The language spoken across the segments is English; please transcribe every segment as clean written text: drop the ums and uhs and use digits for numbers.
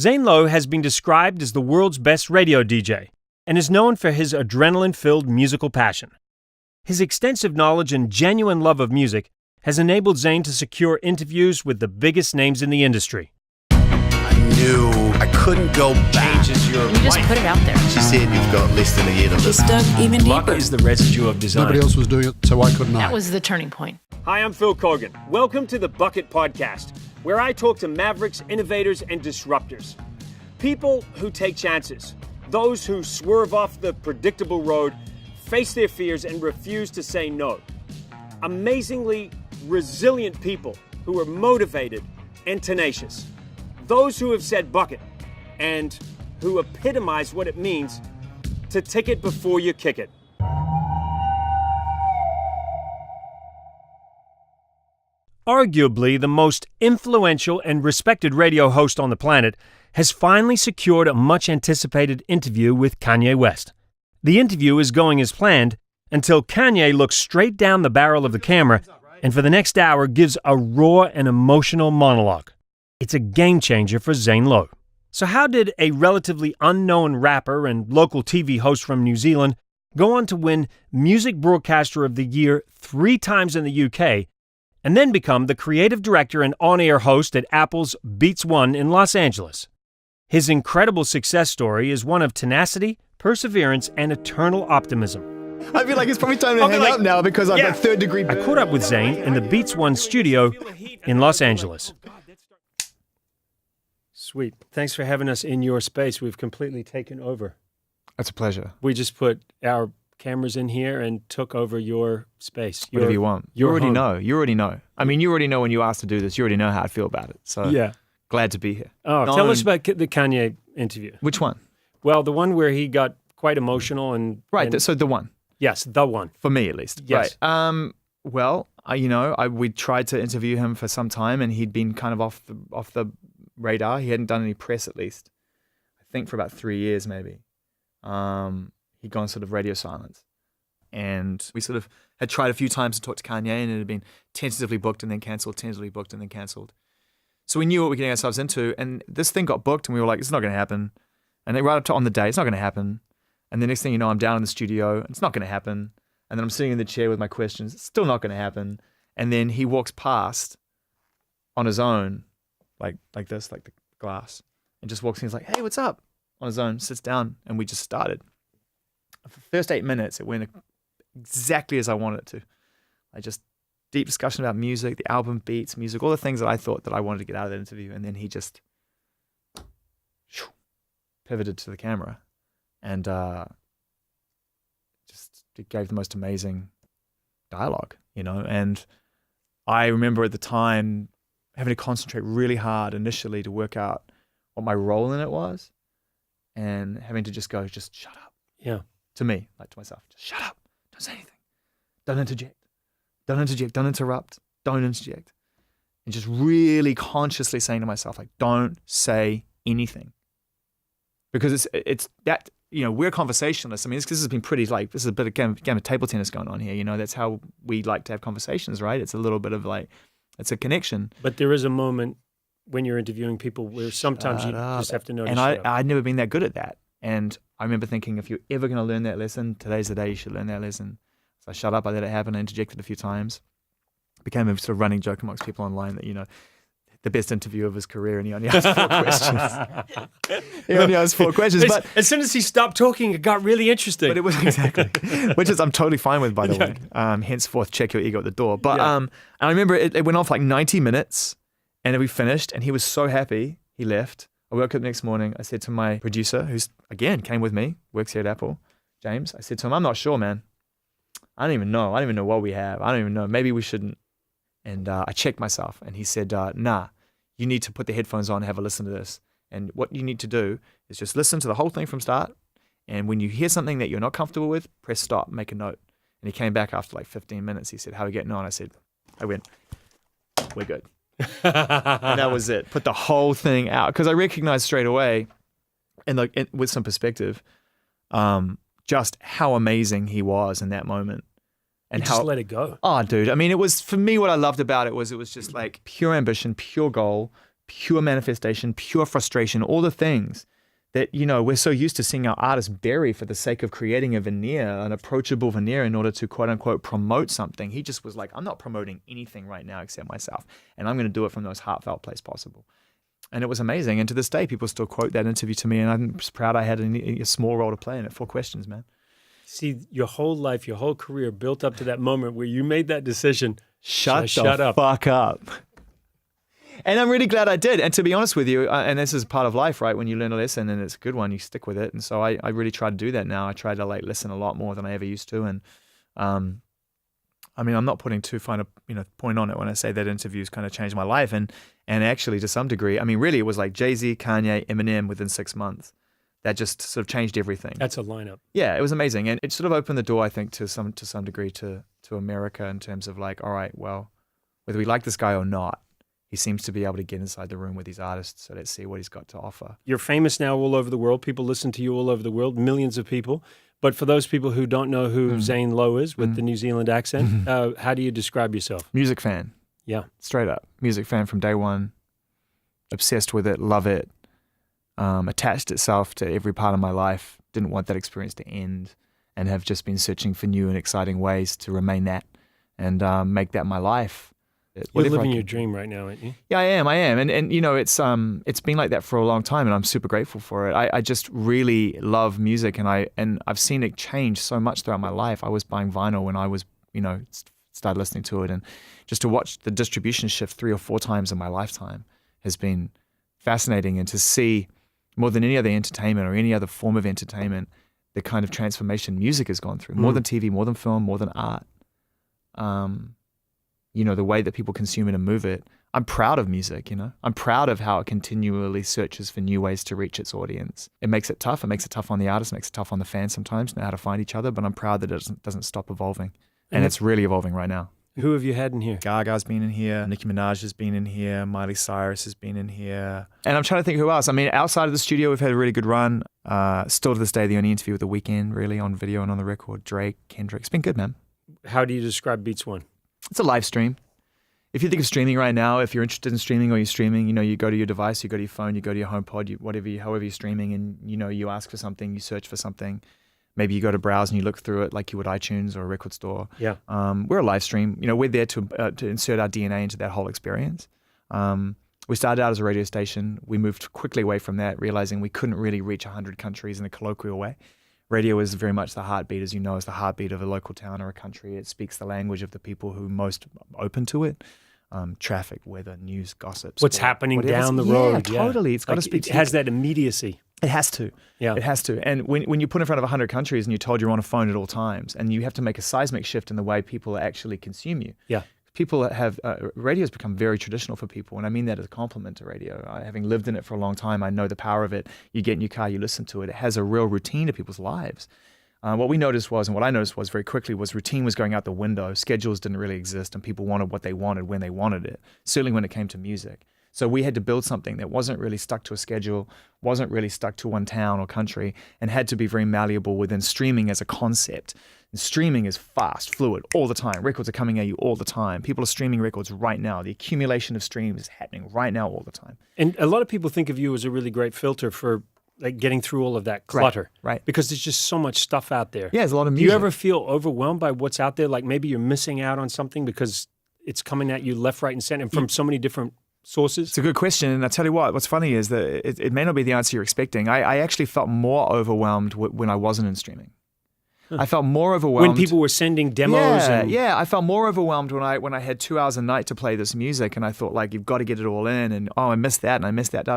Zane Lowe has been described as the world's best radio DJ and is known for his adrenaline-filled musical passion. His extensive knowledge and genuine love of music has enabled Zane to secure interviews with the biggest names in the industry. I knew I couldn't go back. You just put it out there. She said you've got less than a year to live. Just dug even Luck deeper. is the residue of design. Nobody else was doing it, so why couldn't I? That was the turning point. Hi, I'm Phil Keoghan. Welcome to the BUCKiT podcast, where I talk to mavericks, innovators, and disruptors. People who take chances. Those who swerve off the predictable road, face their fears, and refuse to say no. Amazingly resilient people who are motivated and tenacious. Those who have said bucket and who epitomize what it means to tick it before you kick it. Arguably the most influential and respected radio host on the planet has finally secured a much-anticipated interview with Kanye West. The interview is going as planned until Kanye looks straight down the barrel of the camera and for the next hour gives a raw and emotional monologue. It's a game-changer for Zane Lowe. So how did a relatively unknown rapper and local TV host from New Zealand go on to win Music Broadcaster of the Year 3 times in the UK and then become the creative director and on-air host at Apple's Beats One in Los Angeles? His incredible success story is one of tenacity, perseverance, and eternal optimism. I feel like it's probably time to hang up now because I've got third degree. I caught up with Zane in the Beats One studio in Los Angeles. Sweet. Thanks for having us in your space. We've completely taken over. That's a pleasure. We just put our cameras in here and took over your space. Whatever you want. You already know. You already know. I mean, you already know when you asked to do this. You already know how I feel about it. So yeah. Glad to be here. Oh, tell us about the Kanye interview. Which one? Well, the one where he got quite emotional and... Right, and, so the one. Yes, the one. For me, at least. Yes. Right. Well, we tried to interview him for some time and he'd been kind of off the radar. He hadn't done any press, at least. I think for about 3 years, maybe. He'd gone sort of radio silence. And we sort of had tried a few times to talk to Kanye and it had been tentatively booked and then cancelled, tentatively booked and then cancelled. So we knew what we were getting ourselves into, and this thing got booked, and we were like, it's not going to happen. And they right up to on the day, it's not going to happen. And the next thing you know, I'm down in the studio, and it's not going to happen. And then I'm sitting in the chair with my questions, it's still not going to happen. And then he walks past on his own, like this, like the glass, and just walks in, he's like, hey, what's up? On his own, sits down, and we just started. For the first 8 minutes, it went exactly as I wanted it to. Deep discussion about music, the album, beats, music, all the things that I thought that I wanted to get out of that interview. And then he just pivoted to the camera and just gave the most amazing dialogue, you know. And I remember at the time having to concentrate really hard initially to work out what my role in it was and having to just go, just shut up. Yeah. To me, like to myself, just shut up. Don't say anything. Don't interject. Don't interject, don't interrupt, don't interject. And just really consciously saying to myself, like, don't say anything. Because it's that, you know, we're conversationalists. I mean, this has been pretty, like, this is a bit of game of table tennis going on here. You know, that's how we like to have conversations, right? It's a little bit of like, it's a connection. But there is a moment when you're interviewing people where sometimes you just have to know to and shut up. I'd never been that good at that. And I remember thinking, if you're ever going to learn that lesson, today's the day you should learn that lesson. So I shut up, I let it happen, I interjected a few times. It became a sort of running joke amongst people online that, you know, the best interview of his career and he only asked 4 questions. He only asked 4 questions. But as soon as he stopped talking, it got really interesting. But it was exactly, which is I'm totally fine with, by the way. Henceforth, check your ego at the door. But and I remember it went on for like 90 minutes and then we finished and he was so happy, he left. I woke up the next morning, I said to my producer, who's, again, came with me, works here at Apple, James, I said to him, I'm not sure, man. I don't even know. I don't even know what we have. I don't even know. Maybe we shouldn't. And I checked myself and he said, nah, you need to put the headphones on and have a listen to this. And what you need to do is just listen to the whole thing from start. And when you hear something that you're not comfortable with, press stop, make a note. And he came back after like 15 minutes. He said, how are we getting on? I went, we're good. And that was it. Put the whole thing out. Because I recognized straight away, and like with some perspective, just how amazing he was in that moment. And just let it go. Oh, dude. I mean, it was, for me, what I loved about it was just like pure ambition, pure goal, pure manifestation, pure frustration, all the things that, you know, we're so used to seeing our artists bury for the sake of creating a veneer, an approachable veneer in order to quote unquote promote something. He just was like, I'm not promoting anything right now except myself. And I'm going to do it from the most heartfelt place possible. And it was amazing. And to this day, people still quote that interview to me. And I'm just proud I had a small role to play in it. 4 questions, man. See, your whole life, your whole career built up to that moment where you made that decision. Shut the fuck up. And I'm really glad I did. And to be honest with you, and this is part of life, right? When you learn a lesson and it's a good one, you stick with it. And so I really try to do that now. I try to like listen a lot more than I ever used to. And I mean, I'm not putting too fine a point on it when I say that interviews kind of changed my life. And actually, to some degree, I mean, really, it was like Jay-Z, Kanye, Eminem within 6 months. That just sort of changed everything. That's a lineup. Yeah, it was amazing. And it sort of opened the door, I think, to some degree to America in terms of like, all right, well, whether we like this guy or not, he seems to be able to get inside the room with these artists. So let's see what he's got to offer. You're famous now all over the world. People listen to you all over the world, millions of people. But for those people who don't know who Zane Lowe is with the New Zealand accent, how do you describe yourself? Music fan. Yeah. Straight up. Music fan from day one. Obsessed with it, love it. Attached itself to every part of my life. Didn't want that experience to end, and have just been searching for new and exciting ways to remain that and make that my life. You're living your dream right now, aren't you? Yeah, I am. And you know, it's been like that for a long time, and I'm super grateful for it. I just really love music, and I've seen it change so much throughout my life. I was buying vinyl when I was, you know, started listening to it, and just to watch the distribution shift 3 or 4 times in my lifetime has been fascinating. And to see more than any other entertainment or any other form of entertainment, the kind of transformation music has gone through, more than TV, more than film, more than art. You know, the way that people consume it and move it. I'm proud of music, you know. I'm proud of how it continually searches for new ways to reach its audience. It makes it tough. It makes it tough on the artist, makes it tough on the fans sometimes, know how to find each other, but I'm proud that it doesn't stop evolving. And it's really evolving right now. Who have you had in here? Gaga's been in here. Nicki Minaj has been in here. Miley Cyrus has been in here. And I'm trying to think who else. I mean, outside of the studio, we've had a really good run. Still to this day, the only interview with The Weeknd, really, on video and on the record. Drake, Kendrick. It's been good, man. How do you describe Beats One? It's a live stream. If you think of streaming right now, if you're interested in streaming or you're streaming, you know, you go to your device, you go to your phone, you go to your HomePod, however you're streaming, and, you know, you ask for something, you search for something. Maybe you go to browse and you look through it like you would iTunes or a record store. Yeah. We're a live stream. You know, we're there to insert our DNA into that whole experience. We started out as a radio station. We moved quickly away from that, realizing we couldn't really reach 100 countries in a colloquial way. Radio is very much the heartbeat, as you know, is the heartbeat of a local town or a country. It speaks the language of the people who are most open to it. Traffic, weather, news, gossip. What's sport, happening whatever's- down the road. Yeah, totally. It's got to Like, speak it to has that immediacy. It has to. Yeah. It has to. And when you're put in front of 100 countries and you're told you're on a phone at all times, and you have to make a seismic shift in the way people actually consume you. Yeah. People that have, radio has become very traditional for people, and I mean that as a compliment to radio. Having lived in it for a long time, I know the power of it. You get in your car, you listen to it. It has a real routine to people's lives. What we noticed was, and what I noticed was very quickly, was routine was going out the window. Schedules didn't really exist, and people wanted what they wanted when they wanted it, certainly when it came to music. So we had to build something that wasn't really stuck to a schedule, wasn't really stuck to one town or country, and had to be very malleable within streaming as a concept. And streaming is fast, fluid, all the time. Records are coming at you all the time. People are streaming records right now. The accumulation of streams is happening right now all the time. And a lot of people think of you as a really great filter for like getting through all of that clutter. Right. Because there's just so much stuff out there. Yeah, there's a lot of Do music. you ever feel overwhelmed by what's out there? Like maybe you're missing out on something because it's coming at you left, right, and center and from so many different sources? It's a good question, and I tell you what's funny is that it may not be the answer you're expecting. I actually felt more overwhelmed when I wasn't in streaming. I felt more overwhelmed when people were sending demos. Yeah, I felt more overwhelmed when I had 2 hours a night to play this music, and I thought, like, you've got to get it all in, and I missed that, and I missed that,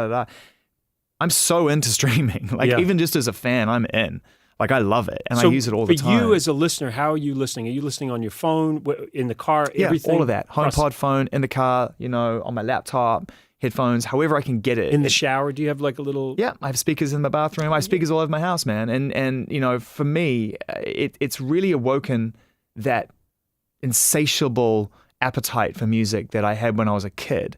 I'm so into streaming. Even just as a fan, I'm in. Like, I love it, and I use it all the time. For you as a listener, how are you listening? Are you listening on your phone, in the car, everything? Yeah, all of that. HomePod, phone, in the car, on my laptop, headphones, however I can get it. In the shower, do you have like a little... Yeah, I have speakers in my bathroom. I have speakers all over my house, man. And for me, it's really awoken that insatiable appetite for music that I had when I was a kid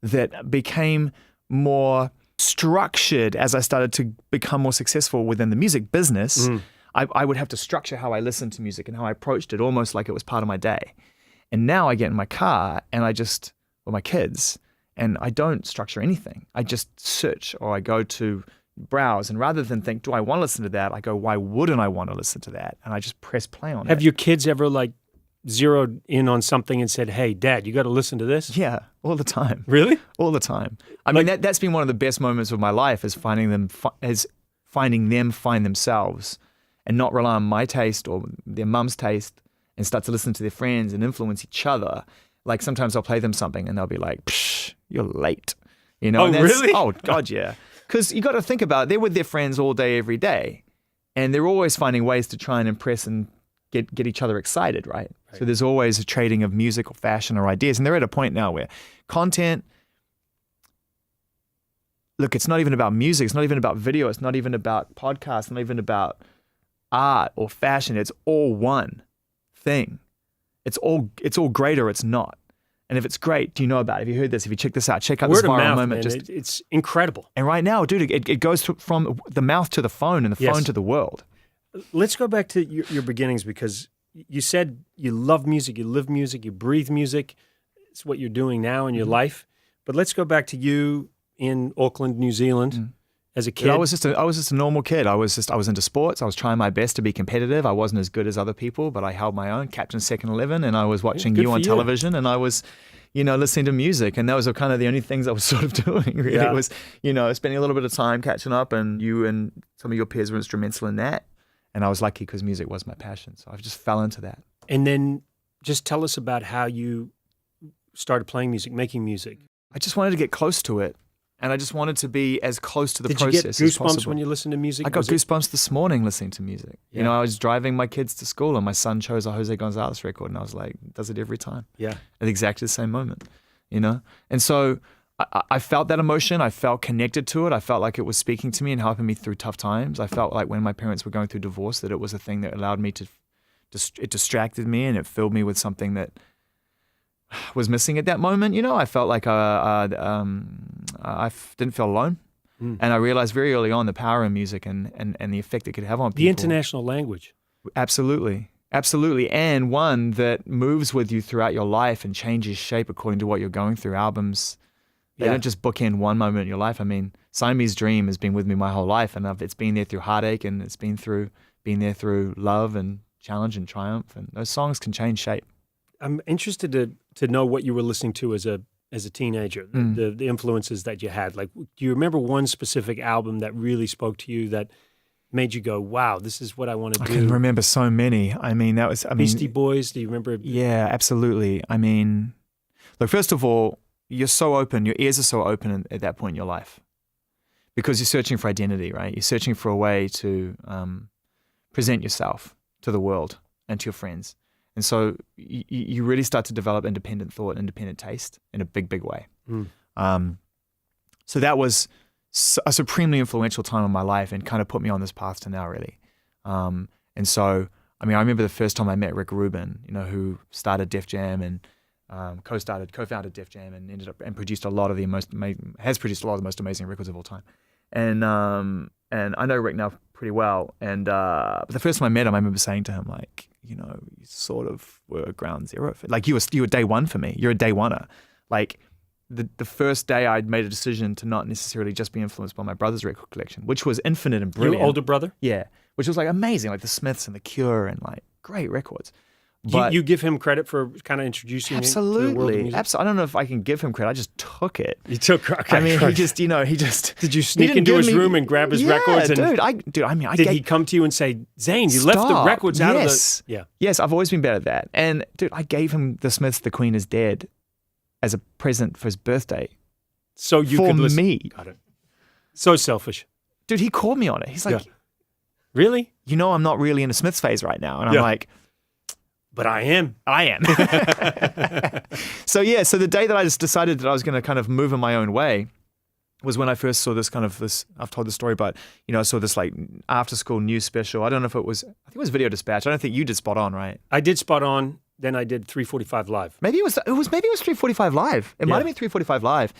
that became more structured as I started to become more successful within the music business. I would have to structure how I listened to music and how I approached it almost like it was part of my day. And now I get in my car and with my kids, and I don't structure anything. I just search, or I go to browse, and rather than think, do I want to listen to that? I go, why wouldn't I want to listen to that? And I just press play on it. Have your kids ever like zeroed in on something and said, hey, Dad, you got to listen to this? Yeah, all the time. Really? All the time. I mean, that's been one of the best moments of my life, is finding them find themselves and not rely on my taste or their mum's taste, and start to listen to their friends and influence each other. Like sometimes I'll play them something and they'll be like, psh, you're late. You know? Oh, really? Oh, God, yeah. Because you got to think about it. They're with their friends all day, every day. And they're always finding ways to try and impress and get each other excited, right? So there's always a trading of music or fashion or ideas. And they're at a point now where content, look, it's not even about music. It's not even about video. It's not even about podcasts. It's not even about art or fashion. It's all one thing. It's all great or it's not. And if it's great, do you know about it? Have you heard this? Have you checked this out? Check out this Word of viral mouth, moment. man. It's incredible. And right now, dude, it goes from the mouth to the phone and the phone to the world. Let's go back to your beginnings, because you said you love music, you live music, you breathe music. It's what you're doing now in your life. But let's go back to you in Auckland, New Zealand, as a kid. Dude, I was just a normal kid. I was into sports. I was trying my best to be competitive. I wasn't as good as other people, but I held my own. Captain Second 11, and I was watching Good you for on you. television, and I was, listening to music, and those were kind of the only things I was sort of doing. Really, Yeah. it was, spending a little bit of time catching up, and you and some of your peers were instrumental in that. And I was lucky because music was my passion, so I just fell into that. And then just tell us about how you started playing music, making music. I just wanted to get close to it, and I just wanted to be as close to the Did you process get as goosebumps possible. when you listened to music? I got Was it- goosebumps this morning listening to music. Yeah. I was driving my kids to school, and my son chose a Jose Gonzalez record, and I was like, does it every time Yeah. at exactly the same moment, And so I felt that emotion. I felt connected to it. I felt like it was speaking to me and helping me through tough times. I felt like when my parents were going through divorce, that it was a thing that allowed me to, it distracted me, and it filled me with something that was missing at that moment. I felt like I didn't feel alone. And I realized very early on the power in music and the effect it could have on people. The international language. Absolutely. Absolutely. And one that moves with you throughout your life and changes shape according to what you're going through. Albums, they don't just bookend one moment in your life. I mean, Siamese Dream has been with me my whole life, and it's been there through heartache, and it's been there through love and challenge and triumph. And those songs can change shape. I'm interested to know what you were listening to as a teenager, the influences that you had. Like, do you remember one specific album that really spoke to you, that made you go, wow, this is what I want to do? I can remember so many. Beastie Boys, do you remember? Yeah, absolutely. I mean, look, first of all, you're so open, your ears are so open at that point in your life, because you're searching for identity, right? You're searching for a way to present yourself to the world and to your friends. And so you really start to develop independent thought, independent taste in a big, big way. So that was a supremely influential time in my life, and kind of put me on this path to now, really. And so, I remember the first time I met Rick Rubin, who started Def Jam and co-founded Def Jam, and ended up and produced a lot of the most amazing records of all time. And I know Rick now pretty well. And but the first time I met him, I remember saying to him, like, you sort of were ground zero. Like, you were day one for me. You're a day oneer. Like, the first day I'd made a decision to not necessarily just be influenced by my brother's record collection, which was infinite and brilliant. Your older brother? Yeah, which was like amazing, like the Smiths and the Cure, and like great records. But you give him credit for kind of introducing you to the world of absolutely, music? I don't know if I can give him credit. I just took it. You took credit. he just. Did you sneak into his room and grab his records? And Did he come to you and say, Zane, you left the records out of the... Yeah. Yes, I've always been better at that. And dude, I gave him the Smiths' The Queen Is Dead as a present for his birthday. So you for could listen. me. Got it. So selfish. Dude, he called me on it. He's like, really? I'm not really in a Smiths phase right now. And I'm like, but I am. So the day that I just decided that I was going to kind of move in my own way was when I first saw this, I've told the story, but I saw this like after school news special. I don't know if I think it was Video Dispatch. I don't think you did Spot On, right? I did Spot On. Then I did 345 Live. Maybe it was 345 Live. It might have been 345 Live.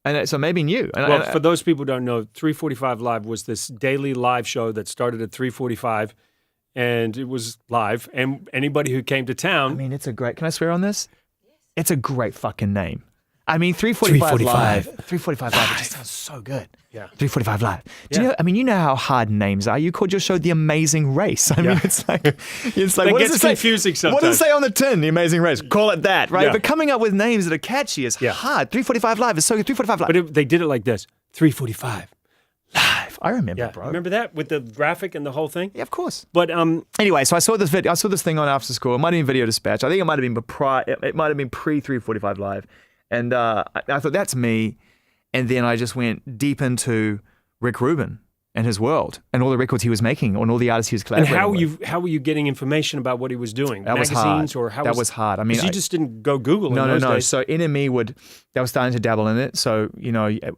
And so maybe new. And for those people who don't know, 345 Live was this daily live show that started at 3:45, and it was live. And anybody who came to town... it's a great... Can I swear on this? It's a great fucking name. I mean, 345 live. 345. 345 live. It just sounds so good. Yeah. 345 live. Do Yeah. you know how hard names are? You called your show The Amazing Race. I mean, it's like That what gets does it say? confusing sometimes. What does it say on the tin? The Amazing Race. Call it that, right? Yeah. But coming up with names that are catchy is hard. 345 live is so good. 345 live. But they did it like this: 345 live. I remember, Yeah, bro. remember that with the graphic and the whole thing? Yeah, of course. But Anyway, so I saw this video. I saw this thing on after school. It might have been Video Dispatch. I think it might have been it might have been pre 345 live, and I thought that's me. And then I just went deep into Rick Rubin and his world and all the records he was making and all the artists he was and collaborating with. how were you getting information about what he was doing? That was Magazines hard. or how that was hard. I mean, 'cause you just didn't go Google. No. in those days. So NME they were starting to dabble in it. So,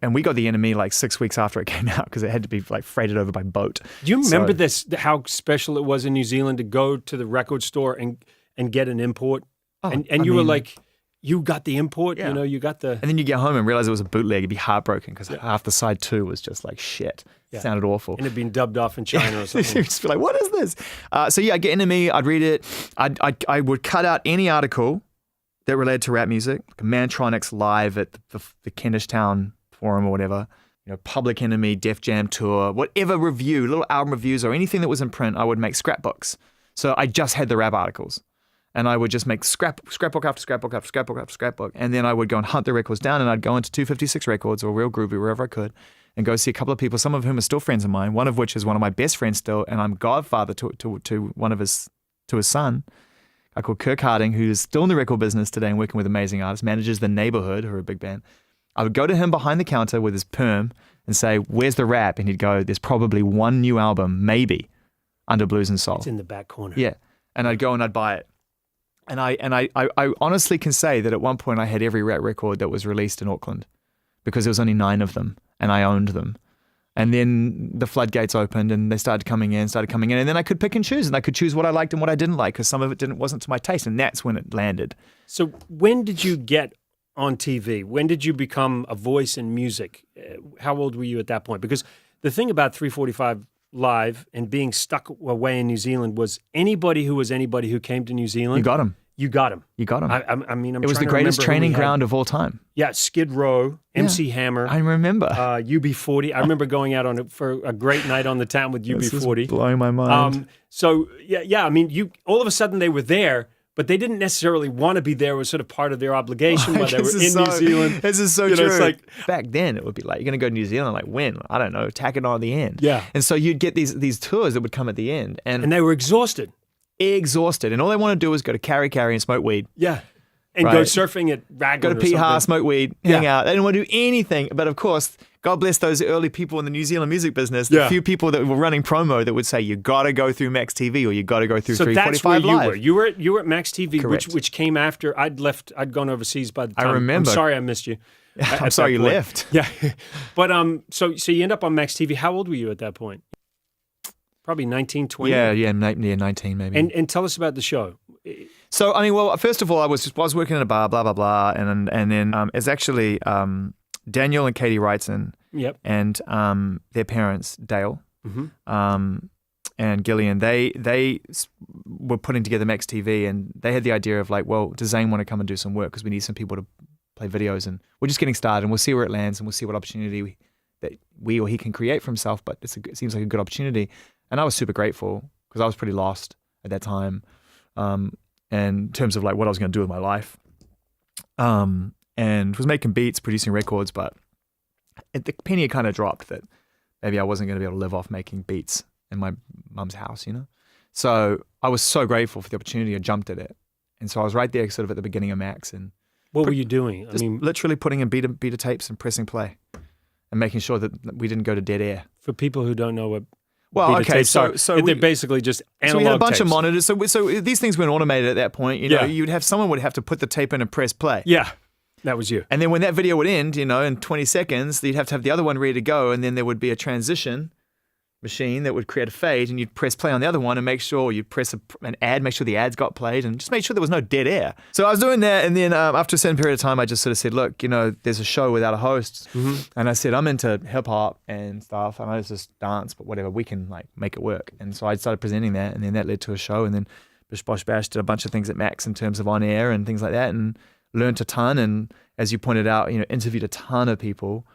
and we got the NME like 6 weeks after it came out because it had to be like freighted over by boat. Do you remember So- how special it was in New Zealand to go to the record store and get an import? Oh, and you were like, you got the import, Yeah. you got the... And then you get home and realize it was a bootleg. You'd be heartbroken because half the side 2 was just like shit. Yeah. Sounded awful. And it had been dubbed off in China or You'd something. just be like, what is this? So yeah, I'd get into me, I'd read it. I would cut out any article that related to rap music, like Mantronics live at the Kentish Town Forum or whatever, Public Enemy, Def Jam tour, whatever review, little album reviews or anything that was in print, I would make scrapbooks. So I just had the rap articles. And I would just make scrapbook after scrapbook after scrapbook after scrapbook. And then I would go and hunt the records down, and I'd go into 256 Records or Real Groovy, wherever I could, and go see a couple of people, some of whom are still friends of mine, one of which is one of my best friends still, and I'm godfather to one of his son, a guy called Kirk Harding, who's still in the record business today and working with amazing artists, manages The Neighborhood, who are a big band. I would go to him behind the counter with his perm and say, "Where's the rap?" And he'd go, "There's probably one new album, maybe, under Blues and Soul." It's in the back corner. Yeah. And I'd go and I'd buy it. And I honestly can say that at one point I had every rap record that was released in Auckland because there was only 9 of them and I owned them. And then the floodgates opened and they started coming in. And then I could pick and choose, and I could choose what I liked and what I didn't like because some of it wasn't to my taste. And that's when it landed. So when did you get on TV? When did you become a voice in music? How old were you at that point? Because the thing about 345 Live and being stuck away in New Zealand was anybody who came to New Zealand. You got him. You got him. You got him. I mean, it was the greatest training ground of all time. Yeah, Skid Row, MC Hammer. I remember. UB40. I remember going out for a great night on the town with UB40. This is blowing my mind. So I mean, you all of a sudden they were there, but they didn't necessarily want to be there. It was sort of part of their obligation while they were in New Zealand. This is so true. It's like, back then, it would be like, you're going to go to New Zealand, like when? I don't know, tack it on at the end. Yeah. And so you'd get these tours that would come at the end. And they were exhausted. And all they want to do is go to Carry and smoke weed. Yeah. And Right. go surfing at Raglan Go to Piha, smoke weed, hang Yeah. out. They didn't want to do anything. But of course, God bless those early people in the New Zealand music business, the Yeah. few people that were running promo that would say, you got to go through Max TV or you got to go through So that's where 345 you Live. were. You were at Max TV, Correct. which came after I'd gone overseas by the time. remember. I'm sorry I missed you. I'm at sorry that you point. left. Yeah. But so you end up on Max TV. How old were you at that point? Probably 19, 20? Yeah, 19 maybe. And tell us about the show. So, I mean, well, first of all, I was working in a bar, blah, blah, blah. And then it's actually Daniel and Katie Wrightson Yep. and their parents, Dale Mm-hmm. and Gillian, they were putting together Max TV, and they had the idea of like, well, does Zane want to come and do some work? Because we need some people to play videos, and we're just getting started, and we'll see where it lands, and we'll see what opportunity that we or he can create for himself, but it seems like a good opportunity. And I was super grateful because I was pretty lost at that time. And in terms of like what I was going to do with my life, and was making beats, producing records, but the penny had kind of dropped that maybe I wasn't going to be able to live off making beats in my mum's house, So I was so grateful for the opportunity. I jumped at it, and so I was right there, sort of at the beginning of Max, and What were you doing? just literally putting in beta tapes and pressing play, and making sure that we didn't go to dead air. For people who don't know what Well, beta okay, tapes so are, so they're we, basically just analog so we had a bunch of tapes. monitors. So these things weren't automated at that point. Yeah. You'd have someone would have to put the tape in and press play. Yeah, that was you. And then when that video would end, in 20 seconds, you'd have to have the other one ready to go, and then there would be a transition machine that would create a fade, and you'd press play on the other one and make sure you'd press an ad, make sure the ads got played, and just make sure there was no dead air. So I was doing that, and then after a certain period of time, I just sort of said, look, there's a show without a host, and I said, I'm into hip hop and stuff. I know it's just dance, but whatever, we can like make it work. And so I started presenting that, and then that led to a show, and then Bish Bosh Bash did a bunch of things at Max in terms of on air and things like that, and learned a ton. And as you pointed out, interviewed a ton of people.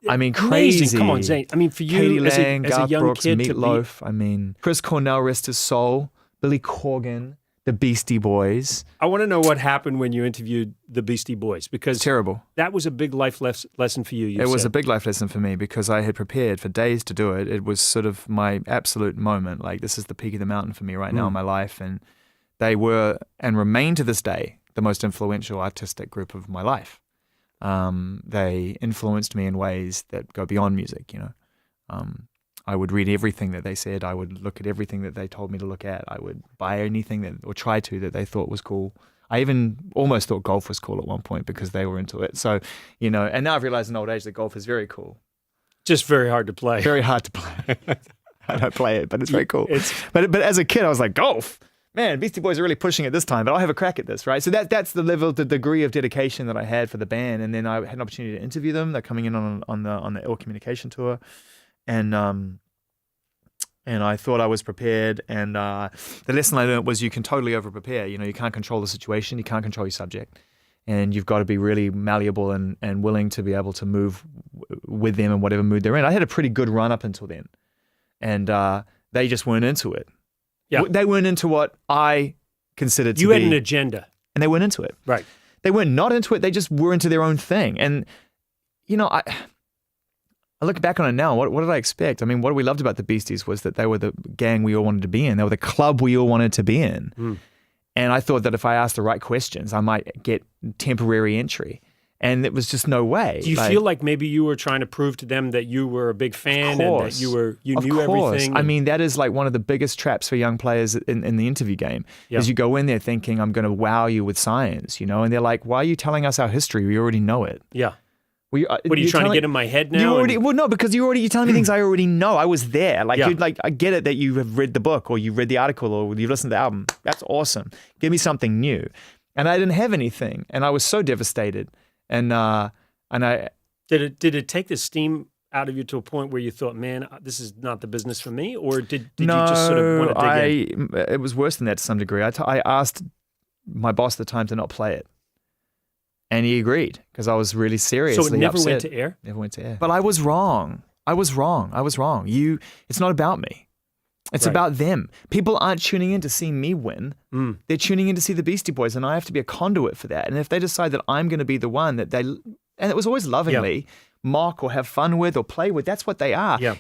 I mean, Amazing. crazy. Come on, Zane. I mean, for you Katie as Lang, a Garth young Brooks, kid to Meatloaf. I mean, Chris Cornell, rest his soul. Billy Corgan, the Beastie Boys. I want to know what happened when you interviewed the Beastie Boys, because Terrible. that was a big life lesson for you. It was a big life lesson for me because I had prepared for days to do it. It was sort of my absolute moment. Like, this is the peak of the mountain for me right now in my life. And they were, and remain to this day, the most influential artistic group of my life. They influenced me in ways that go beyond music, I would read everything that they said. I would look at everything that they told me to look at. I would buy anything or try to that they thought was cool. I even almost thought golf was cool at one point because they were into it. So, and now I've realized in old age that golf is very cool. Just very hard to play. Very hard to play. I don't play it, but it's very cool. But as a kid, I was like, golf? Man, Beastie Boys are really pushing it this time, but I'll have a crack at this, right? So that's the degree of dedication that I had for the band. And then I had an opportunity to interview them. They're coming in on the Ill Communication tour. And I thought I was prepared. And the lesson I learned was you can totally over-prepare. You can't control the situation. You can't control your subject. And you've got to be really malleable and willing to be able to move with them in whatever mood they're in. I had a pretty good run up until then. And they just weren't into it. Yeah. They weren't into what I considered to be. You had an agenda. And they weren't into it. Right. They weren't not into it. They just were into their own thing. And, I look back on it now. What did I expect? I mean, what we loved about the Beasties was that they were the gang we all wanted to be in. They were the club we all wanted to be in. And I thought that if I asked the right questions, I might get temporary entry. And it was just no way. Do you feel like maybe you were trying to prove to them that you were a big fan and that you knew everything? I mean, that is like one of the biggest traps for young players in the interview game. Is you go in there thinking, I'm going to wow you with science, and they're like, why are you telling us our history? We already know it. Yeah. What are you trying to get in my head now? No, because you're telling me things I already know. I was there. I get it that you have read the book or you've read the article or you've listened to the album. That's awesome. Give me something new. And I didn't have anything, and I was so devastated. And I did it take the steam out of you to a point where you thought, man, this is not the business for me, or did you just sort of want to dig in? It was worse than that to some degree. I asked my boss at the time to not play it. And he agreed because I was really seriously So it never upset. went to air? Never went to air. But I was wrong. It's not about me. It's about them. People aren't tuning in to see me win. They're tuning in to see the Beastie Boys, and I have to be a conduit for that. And if they decide that I'm going to be the one that and it was always lovingly, mock or have fun with or play with, that's what they are. Yeah.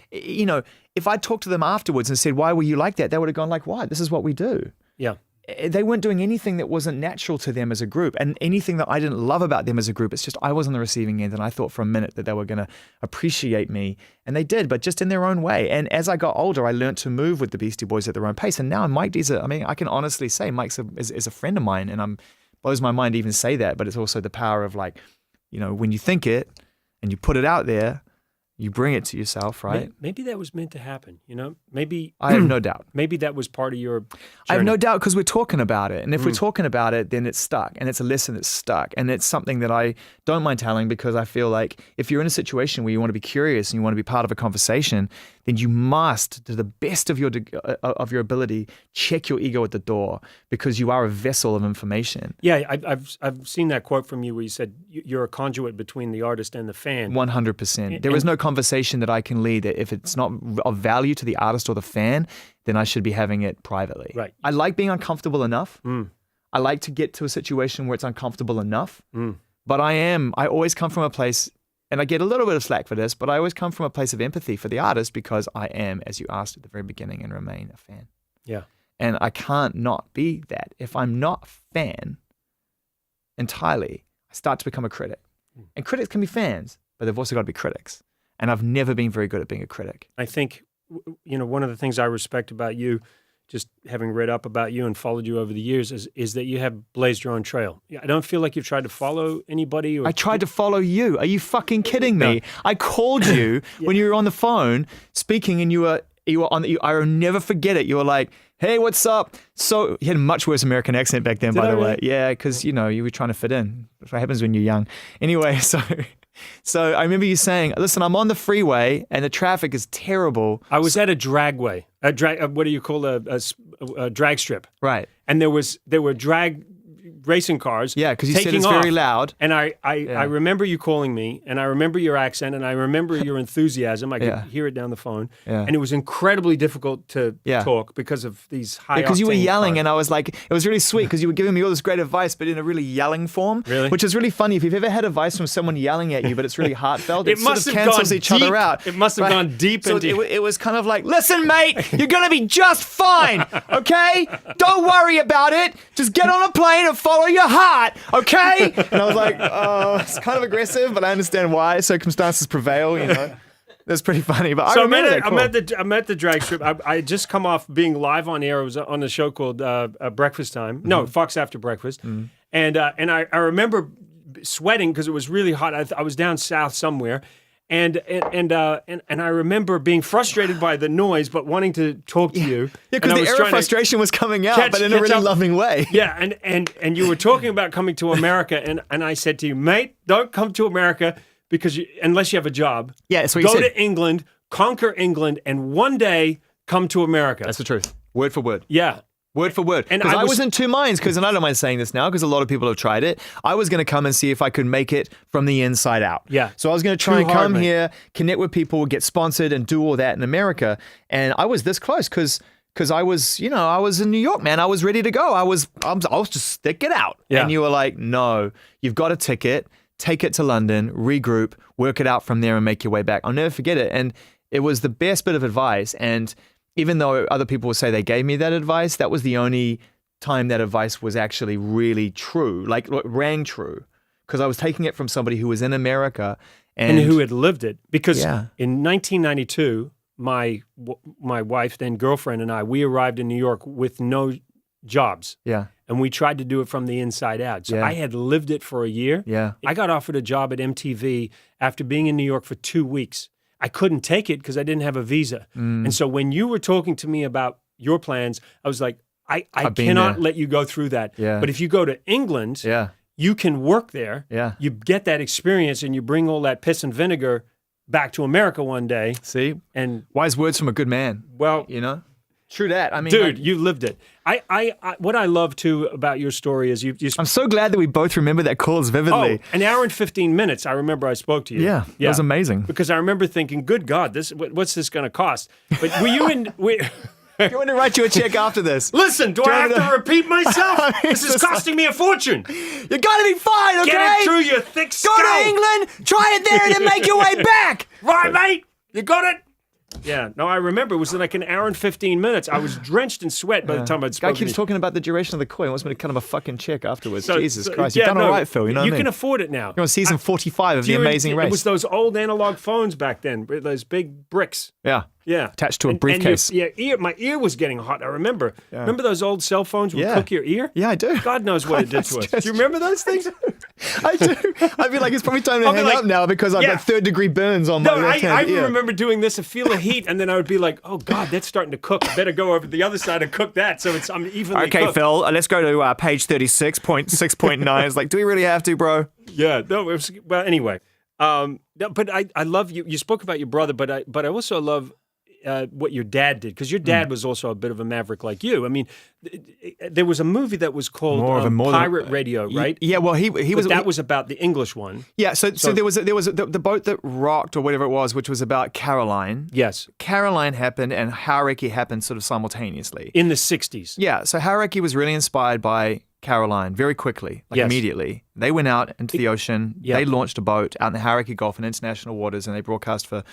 If I talked to them afterwards and said, why were you like that? They would have gone like, why? This is what we do. Yeah. They weren't doing anything that wasn't natural to them as a group, and anything that I didn't love about them as a group. It's just I was on the receiving end, and I thought for a minute that they were going to appreciate me, and they did, but just in their own way. And as I got older, I learned to move with the Beastie Boys at their own pace. And now Mike D's I can honestly say Mike's is a friend of mine, and blows my mind to even say that, but it's also the power of when you think it and you put it out there, you bring it to yourself, right? Maybe that was meant to happen, Maybe I have no doubt. Maybe that was part of your journey. I have no doubt because we're talking about it. And if we're talking about it, then it's stuck. And it's a lesson that's stuck. And it's something that I don't mind telling because I feel like if you're in a situation where you want to be curious and you want to be part of a conversation, then you must, to the best of your ability, check your ego at the door because you are a vessel of information. Yeah, I've seen that quote from you where you said you're a conduit between the artist and the fan. 100%. There is no conversation that I can lead that if it's not of value to the artist or the fan, then I should be having it privately. Right. I like being uncomfortable enough. I like to get to a situation where it's uncomfortable enough. But I always come from a place, and I get a little bit of slack for this, but I always come from a place of empathy for the artist because I am, as you asked at the very beginning, and remain a fan. Yeah. And I can't not be that. If I'm not a fan entirely, I start to become a critic. And critics can be fans, but they've also got to be critics. And I've never been very good at being a critic. I think, one of the things I respect about you, just having read up about you and followed you over the years, is that you have blazed your own trail. I don't feel like you've tried to folloll anybody. I tried to follow you. Are you fucking kidding me? No. I called you when you were on the phone speaking, and you were on. I'll never forget it. You were like, "Hey, what's up?" So you had a much worse American accent back then, by the way. Yeah, because you were trying to fit in. That's what happens when you're young. Anyway, So I remember you saying, "Listen, I'm on the freeway and the traffic is terrible." I was at a dragway, what do you call a drag strip? Right. And there were drag racing cars. Yeah, because you said taking it's off. very loud. And I remember you calling me, and I remember your accent, and I remember your enthusiasm. I could hear it down the phone. Yeah. And it was incredibly difficult to talk because of these high Because you were yelling, cars. and I was like, it was really sweet because you were giving me all this great advice, but in a really yelling form. Really? Which is really funny. If you've ever had advice from someone yelling at you, but it's really heartfelt, It sort must of have cancels gone each other deep. out. It must have gone deep so into- it was kind of like, listen, mate, you're going to be just fine, okay? Don't worry about it. Just get on a plane and follow your heart, okay? And I was like, oh, it's kind of aggressive, but I understand why. Circumstances prevail, you know. That's pretty funny, but I remember that call. I'm at the drag strip. I had just come off being live on air. I was on a show called Breakfast Time. No, Fox After Breakfast. And I remember sweating because it was really hot. I was down south somewhere. And I remember being frustrated by the noise, but wanting to talk to you. Yeah, because the air of frustration was coming out, but in a really loving way. Yeah, and you were talking about coming to America, and I said to you, mate, don't come to America because unless you have a job. Yeah, that's what you said. Go to England, conquer England, and one day come to America. That's the truth. Word for word. Yeah. Word for word. And Because I was in two minds, and I don't mind saying this now, because a lot of people have tried it. I was going to come and see if I could make it from the inside out. Yeah. So I was going to try and Too hard, come mate. here, connect with people, get sponsored, and do all that in America. And I was this close, because I was, I was in New York, man. I was ready to go. I was just stick it out. Yeah. And you were like, no, you've got a ticket, take it to London, regroup, work it out from there, and make your way back. I'll never forget it. And it was the best bit of advice. And even though other people would say they gave me that advice, that was the only time that advice was actually really true, like rang true, because I was taking it from somebody who was in America and who had lived it. Because Yeah. in 1992, my wife, then girlfriend, and we arrived in New York with no jobs. Yeah. And we tried to do it from the inside out. So Yeah. I had lived it for a year. Yeah. I got offered a job at MTV after being in New York for 2 weeks. I couldn't take it because I didn't have a visa. And so when you were talking to me about your plans, I was like, I been cannot there. let you go through that. Yeah. But if you go to England, Yeah. you can work there. Yeah. You get that experience and you bring all that piss and vinegar back to America one day. See? And Wise words from a good man, well, True that. I mean, dude, you lived it. I what I love too about your story is you I'm so glad that we both remember that call as vividly. an hour and 15 minutes. I remember I spoke to you. Yeah, that was amazing. Because I remember thinking, good God, what's this going to cost? But were you in... You want to write you a check after this? Listen, do I have to repeat myself? I mean, This is costing me a fortune. You gotta be fine, okay? Get it through your thick Go skull. to England, try it there, and then make your way back. Right, mate? You got it? Yeah. No, I remember. It was like an hour and 15 minutes. I was drenched in sweat by the time I'd Guy spoken. keeps talking about the duration of the coin. Wants me to cut him a fucking check afterwards. So- Jesus so- Christ, yeah, you've done no, all right, Phil. You know what I mean? can afford it now. You're on season 45 of The Amazing Race. It was those old analog phones back then, with those big bricks. Yeah. Yeah. Attached to a And briefcase. my ear was getting hot. I remember. Remember those old cell phones would Yeah. cook your ear? Yeah, I do. God knows what it did to us. Do you remember those things? I do. I feel like it's probably time to I'll be hang like, up now because I've yeah. got third-degree burns on my No, left I hand ear. remember doing this and feel the heat, and then I would be like, "Oh God, that's starting to cook. I better go over to the other side and cook that." So I'm evenly Okay, cooked. Phil, let's go to page 36.6.9. It's like, do we really have to, bro? Yeah. No. It was, well, anyway. No, but I love you. You spoke about your brother, but I also love what your dad did, because your dad was also a bit of a maverick like you. I mean, there was a movie that was called Pirate Radio, right? Yeah, well, he was. That was about the English one. Yeah, so there was the boat that rocked or whatever it was, which was about Caroline. Yes. Caroline happened and Hauraki happened sort of simultaneously. In the 60s. Yeah, so Hauraki was really inspired by Caroline very quickly, like Yes. immediately. They went out into the ocean. Yeah. They launched a boat out in the Hauraki Gulf in international waters, and they broadcast for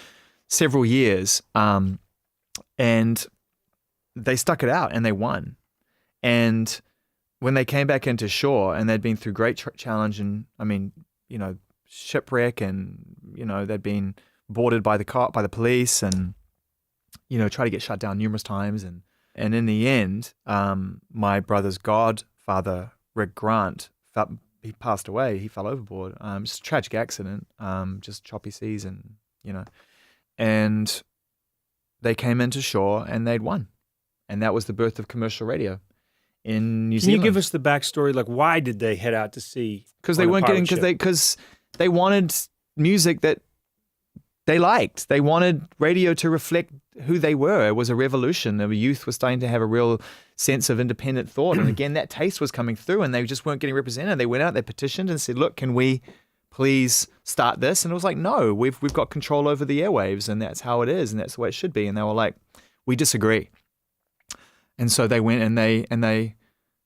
several years. And they stuck it out and they won. And when they came back into shore and they'd been through great challenge and, shipwreck and, they'd been boarded by the police and, tried to get shut down numerous times. And in the end, my brother's godfather, Rick Grant, he passed away. He fell overboard. Just a tragic accident, just choppy seas and, and they came into shore and they'd won. And that was the birth of commercial radio in New Zealand. Can you give us the backstory? Like, why did they head out to sea? Because they weren't getting, because they wanted music that they liked. They wanted radio to reflect who they were. It was a revolution. The youth was starting to have a real sense of independent thought. And again, that taste was coming through and they just weren't getting represented. They went out, they petitioned and said, look, can we please start this? And it was like, no, we've got control over the airwaves and that's how it is and that's the way it should be. And they were like, we disagree. And so they went and they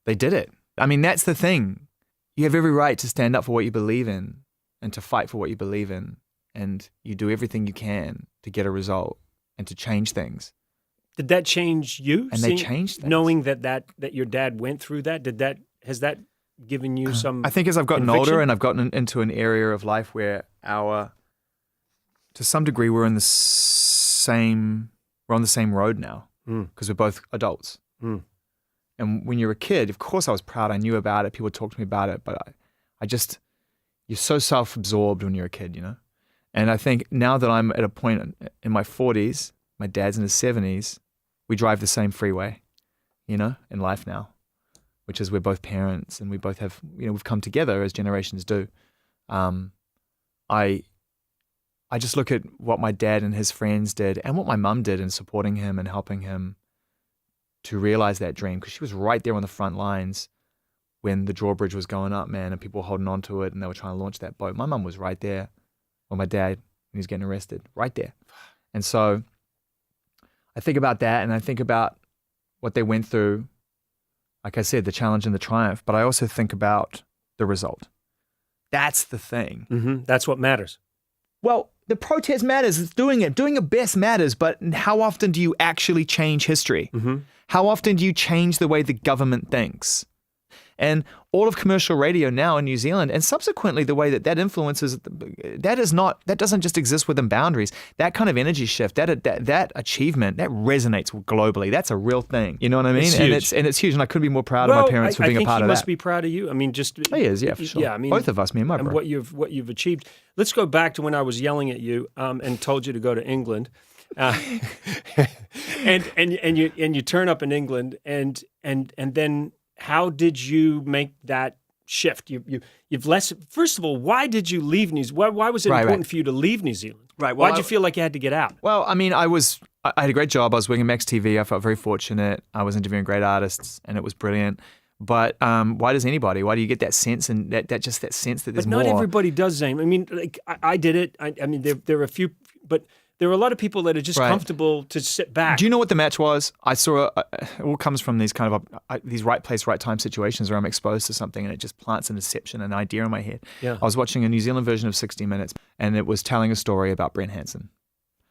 did it. I mean, that's the thing. You have every right to stand up for what you believe in and to fight for what you believe in. And you do everything you can to get a result and to change things. Did that change you? And they changed things. Knowing that your dad went through that, has that given you some I think as I've gotten conviction? older and I've gotten into an area of life where to some degree, we're on the same road now because we're both adults. Mm. And when you're a kid, of course I was proud. I knew about it. People talked to me about it, but you're so self-absorbed when you're a kid, you know? And I think now that I'm at a point in my 40s, my dad's in his 70s, we drive the same freeway, you know, in life now, which is we're both parents and we both have, you know, we've come together as generations do. I just look at what my dad and his friends did and what my mum did in supporting him and helping him to realize that dream, because she was right there on the front lines when the drawbridge was going up, man, and people were holding on to it and they were trying to launch that boat. My mum was right there. Or my dad, when he was getting arrested, right there. And so I think about that and I think about what they went through, like I said, the challenge and the triumph, but I also think about the result. That's the thing. Mm-hmm. That's what matters. Well, the protest matters. It's doing it. Doing it best matters, but how often do you actually change history? Mm-hmm. How often do you change the way the government thinks? And all of commercial radio now in New Zealand, and subsequently the way that influences, that doesn't just exist within boundaries. That kind of energy shift, that achievement, that resonates globally. That's a real thing. You know what I mean? It's huge. And it's huge. And I couldn't be more proud of my parents for being a part of that. I think he must be proud of you. I mean, just he is, yeah, for sure. Yeah, I mean, both of us, me and my brother. What you've achieved. Let's go back to when I was yelling at you and told you to go to England. And you turn up in England and then how did you make that shift? You've less. First of all, why did you leave New Zealand? Why was it important for you to leave New Zealand? Right. Well, why did you feel like you had to get out? Well, I mean, I had a great job. I was working at Max TV. I felt very fortunate. I was interviewing great artists, and it was brilliant. But why do you get that sense and that sense that there's more? But not everybody does, Zane. I mean, like I did it. I mean, there are a few, but there are a lot of people that are just comfortable to sit back. Do you know what the match was? I saw it all comes from these kind of these right place, right time situations where I'm exposed to something and it just plants an inception, an idea in my head. Yeah. I was watching a New Zealand version of 60 Minutes and it was telling a story about Brent Hansen.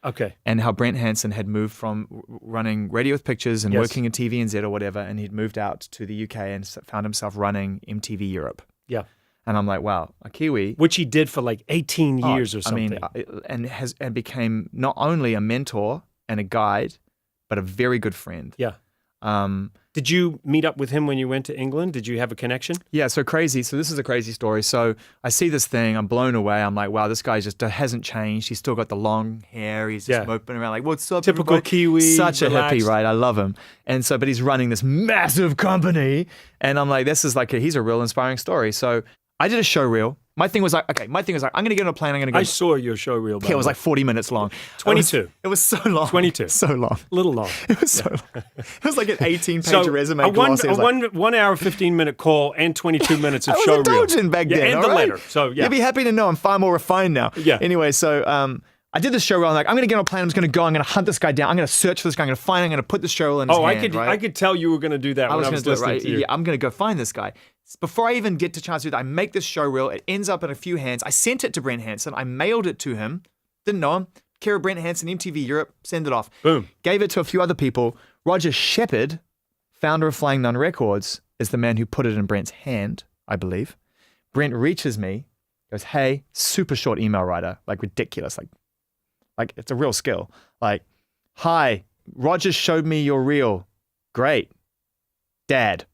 Okay. And how Brent Hansen had moved from running Radio with Pictures and working in TVNZ or whatever, and he'd moved out to the UK and found himself running MTV Europe. Yeah. And I'm like, wow, a Kiwi. Which he did for like 18 years or something. I mean, and became not only a mentor and a guide, but a very good friend. Yeah. Did you meet up with him when you went to England? Did you have a connection? Yeah, so crazy. So this is a crazy story. So I see this thing, I'm blown away. I'm like, wow, this guy just hasn't changed. He's still got the long hair. He's just moping around like, what's up, typical everybody? Kiwi. Such relaxed. a hippie, right? I love him. And so, but he's running this massive company. And I'm like, this is like, he's a real inspiring story. So I did a show reel. My thing was like, I'm going to get on a plane. I'm going to go. I saw your show reel. Yeah, it was like 40 minutes long. 22. It was so long. 22. So long. Little long. It was so long. It was like an 18-page resume. One hour, 15-minute call and 22 minutes of show reel. I was indulgent back then. And the letter. So, yeah. You'll be happy to know I'm far more refined now. Yeah. Anyway, so I did this show reel. I'm like, I'm going to get on a plane. I'm just going to go. I'm going to hunt this guy down. I'm going to search for this guy. I'm going to find him. I'm going to put the show reel in his hand. I could tell you were going to do that when I was listening to you. Yeah, I'm going to go find this guy. Before I even get to chance to do that, I make this show reel. It ends up in a few hands. I sent it to Brent Hansen. I mailed it to him. Didn't know him. Care of Brent Hansen, MTV Europe. Send it off. Boom. Gave it to a few other people. Roger Shepard, founder of Flying Nun Records, is the man who put it in Brent's hand, I believe. Brent reaches me, goes, hey, super short email writer, like ridiculous, like it's a real skill. Like, hi, Roger showed me your reel. Great. Dad.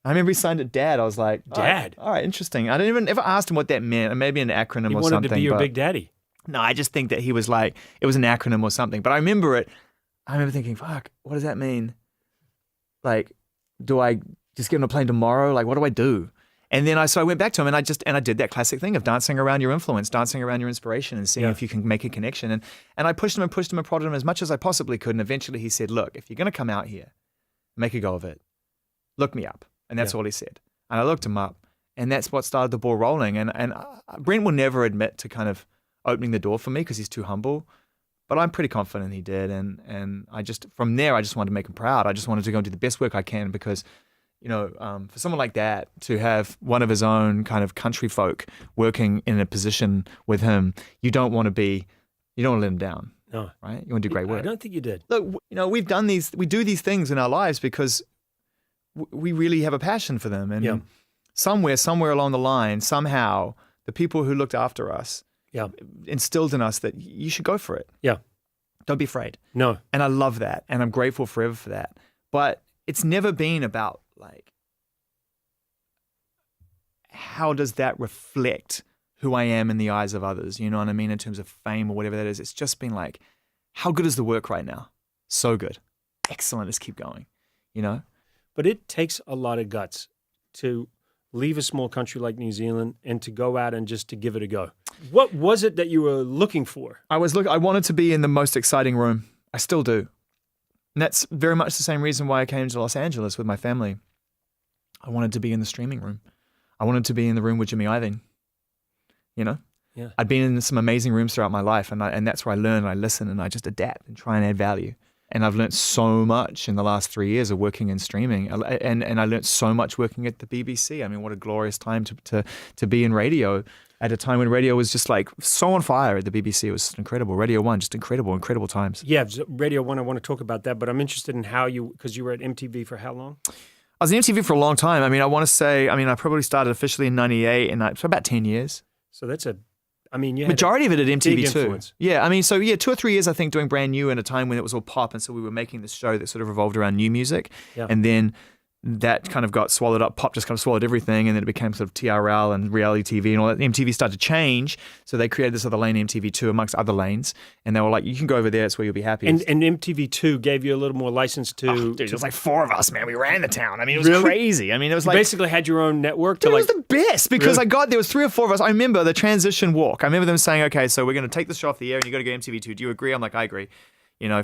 I remember he signed it Dad. I was like, Dad? All right, interesting. I didn't even ever asked him what that meant. Maybe an acronym He or wanted something. to be your big daddy. No, I just think that he was like, it was an acronym or something. But I remember thinking, fuck, what does that mean? Like, do I just get on a plane tomorrow? Like, what do I do? And then so I went back to him and I did that classic thing of dancing around your influence, dancing around your inspiration and seeing if you can make a connection. And I pushed him and prodded him as much as I possibly could. And eventually he said, look, if you're going to come out here, make a go of it. Look me up. And that's all he said. And I looked him up and that's what started the ball rolling. And Brent will never admit to kind of opening the door for me because he's too humble. But I'm pretty confident he did. And from there, I just wanted to make him proud. I just wanted to go and do the best work I can because for someone like that to have one of his own kind of country folk working in a position with him, you don't want to let him down. No. Right? You want to do great work. I don't think you did. Look, we do these things in our lives because we really have a passion for them. And somewhere along the line, somehow, the people who looked after us instilled in us that you should go for it. Yeah. Don't be afraid. No. And I love that. And I'm grateful forever for that. But it's never been about like, how does that reflect who I am in the eyes of others? You know what I mean? In terms of fame or whatever that is. It's just been like, how good is the work right now? So good. Excellent. Let's keep going, But it takes a lot of guts to leave a small country like New Zealand and to go out and just to give it a go. What was it that you were looking for? I wanted to be in the most exciting room. I still do. And that's very much the same reason why I came to Los Angeles with my family. I wanted to be in the streaming room. I wanted to be in the room with Jimmy Iovine. Yeah. I'd been in some amazing rooms throughout my life, and that's where I learn, and I listen, and I just adapt and try and add value. And I've learned so much in the last 3 years of working in streaming, and I learned so much working at the BBC. I mean, what a glorious time to be in radio at a time when radio was just like so on fire at the BBC. It was incredible. Radio 1, just incredible times. Yeah, Radio 1, I want to talk about that, but I'm interested in how because you were at MTV for how long? I was at MTV for a long time. I mean, I probably started officially in 98, and so about 10 years. So that's majority of it at MTV too. Influence. Yeah, 2 or 3 years I think doing Brand New in a time when it was all pop, and so we were making this show that sort of revolved around new music, and then that kind of got swallowed up. Pop just kind of swallowed everything, and then it became sort of TRL and reality TV and all that. MTV started to change, so they created this other lane, MTV2, amongst other lanes, and they were like, you can go over there, it's where you'll be happy. And MTV2 gave you a little more license to... Oh, dude, it was like 4 of us, man. We ran the town. I mean, it was crazy. I mean, it was like... You basically had your own network to It was the best because Really? there was 3 or 4 of us. I remember the transition walk. I remember them saying, okay, so we're going to take this show off the air and you got to go MTV2. Do you agree? I'm like, I agree.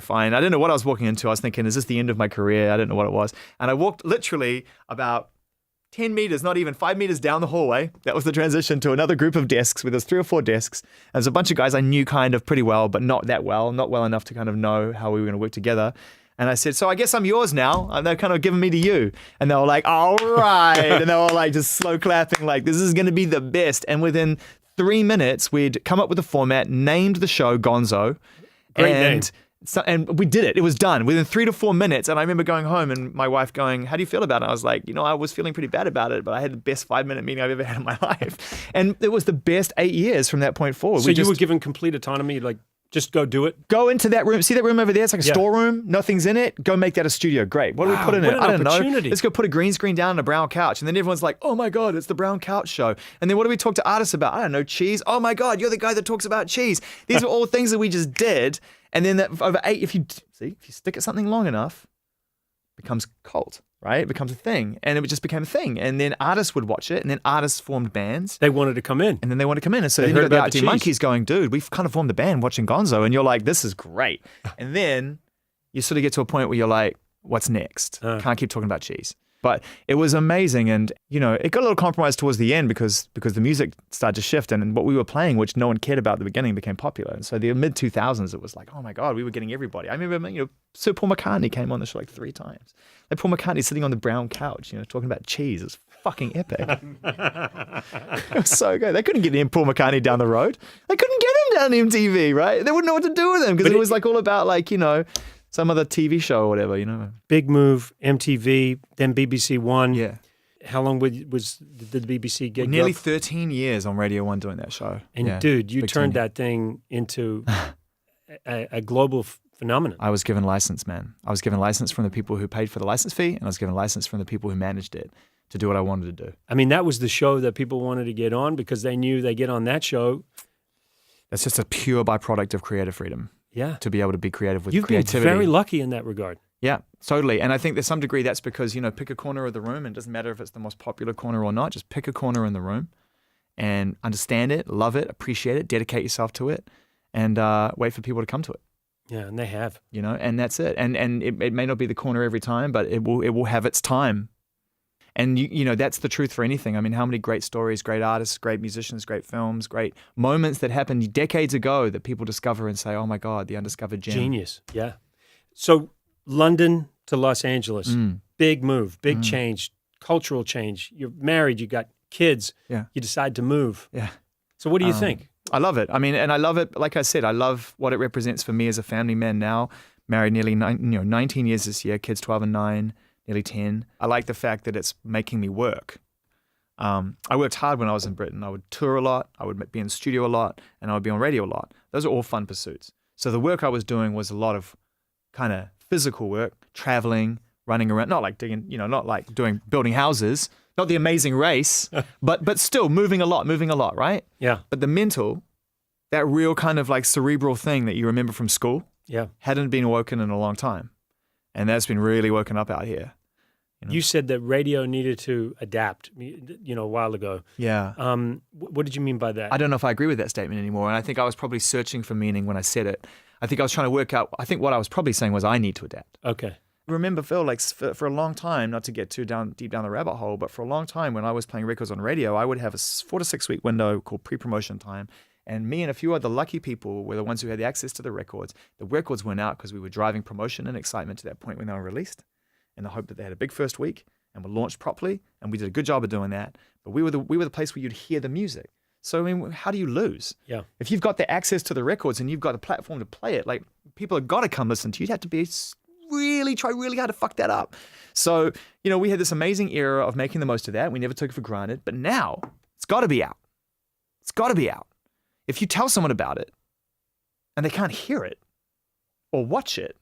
Fine. I didn't know what I was walking into. I was thinking, is this the end of my career? I didn't know what it was. And I walked literally about 10 meters, not even 5 meters down the hallway. That was the transition to another group of desks where there's 3 or 4 desks. And there's a bunch of guys I knew kind of pretty well, but not that well, not well enough to kind of know how we were going to work together. And I said, so I guess I'm yours now. And they're kind of giving me to you. And they were like, all right. And they were like just slow clapping, like, this is going to be the best. And within 3 minutes, we'd come up with a format, named the show Gonzo. Great name. And we did it. It was done within 3 to 4 minutes. And I remember going home and my wife going, how do you feel about it? I was like, I was feeling pretty bad about it, but I had the best 5-minute meeting I've ever had in my life. And it was the best 8 years from that point forward. So you were given complete autonomy, like, just go do it? Go into that room. See that room over there? It's like a storeroom. Nothing's in it. Go make that a studio. Great. What do we put in it? I don't know. Let's go put a green screen down on a brown couch. And then everyone's like, oh my God, it's the brown couch show. And then what do we talk to artists about? I don't know, cheese. Oh my God, you're the guy that talks about cheese. These are all things that we just did. And then that over 8, if you stick at something long enough, it becomes cult, right? It becomes a thing. And it just became a thing. And then artists would watch it. And then artists formed bands. They wanted to come in. And then they wanted to come in. And so then you got the Arctic Monkeys going, dude, we've kind of formed a band watching Gonzo. And you're like, this is great. And then you sort of get to a point where you're like, what's next? Can't keep talking about cheese. But it was amazing. And, it got a little compromised towards the end because the music started to shift and what we were playing, which no one cared about at the beginning, became popular. And so the mid-2000s, it was like, oh my God, we were getting everybody. I remember, Sir Paul McCartney came on the show like 3 times. Like Paul McCartney sitting on the brown couch, talking about cheese. It was fucking epic. It was so good. They couldn't get Paul McCartney down the road. They couldn't get him down MTV, right? They wouldn't know what to do with him because it was like all about like, some other TV show or whatever, Big move, MTV, then BBC One. Yeah. How long did the BBC gig? Nearly 13 years on Radio 1 doing that show. And dude, you turned that thing into a global phenomenon. I was given license, man. I was given license from the people who paid for the license fee, and I was given license from the people who managed it to do what I wanted to do. I mean, that was the show that people wanted to get on because they knew they get on that show. That's just a pure byproduct of creative freedom. Yeah. To be able to be creative with You've creativity. been very lucky in that regard. Yeah, totally. And I think to some degree that's because, pick a corner of the room, and it doesn't matter if it's the most popular corner or not, just pick a corner in the room and understand it, love it, appreciate it, dedicate yourself to it, and wait for people to come to it. Yeah, and they have. And that's it. And it may not be the corner every time, but it will have its time. And that's the truth for anything. I mean, how many great stories, great artists, great musicians, great films, great moments that happened decades ago that people discover and say, oh my God, the undiscovered gem. Genius, yeah. So London to Los Angeles, big move, big change, cultural change. You're married, you got kids, Yeah. you decide to move. Yeah. So what do you think? I love it. I mean, and I love it, like I said, I love what it represents for me as a family man now, married nearly 19 years this year, kids 12 and 9, nearly 10. I like the fact that it's making me work. I worked hard when I was in Britain. I would tour a lot, I would be in the studio a lot, and I would be on radio a lot. Those are all fun pursuits. So the work I was doing was a lot of kind of physical work, traveling, running around, not like digging, not like building houses, not The Amazing Race, but still moving a lot, right? Yeah. But the mental, that real kind of like cerebral thing that you remember from school, Yeah. hadn't been woken in a long time. And that's been really woken up out here. You said that radio needed to adapt, a while ago. Yeah. What did you mean by that? I don't know if I agree with that statement anymore. And I think I was probably searching for meaning when I said it. I think I was trying to work out, I think what I was probably saying was I need to adapt. Okay. Remember, Phil, like for a long time, not to get too deep down the rabbit hole, but for a long time when I was playing records on radio, I would have a 4 to 6 week window called pre-promotion time. And me and a few other lucky people were the ones who had the access to the records. The records went out because we were driving promotion and excitement to that point when they were released, in the hope that they had a big first week and were launched properly. And we did a good job of doing that. But we were the place where you'd hear the music. So I mean, how do you lose? Yeah. If you've got the access to the records and you've got a platform to play it, like people have got to come listen to you. You'd have to be try really hard to fuck that up. So, we had this amazing era of making the most of that. We never took it for granted. But now it's got to be out. It's got to be out. If you tell someone about it and they can't hear it or watch it,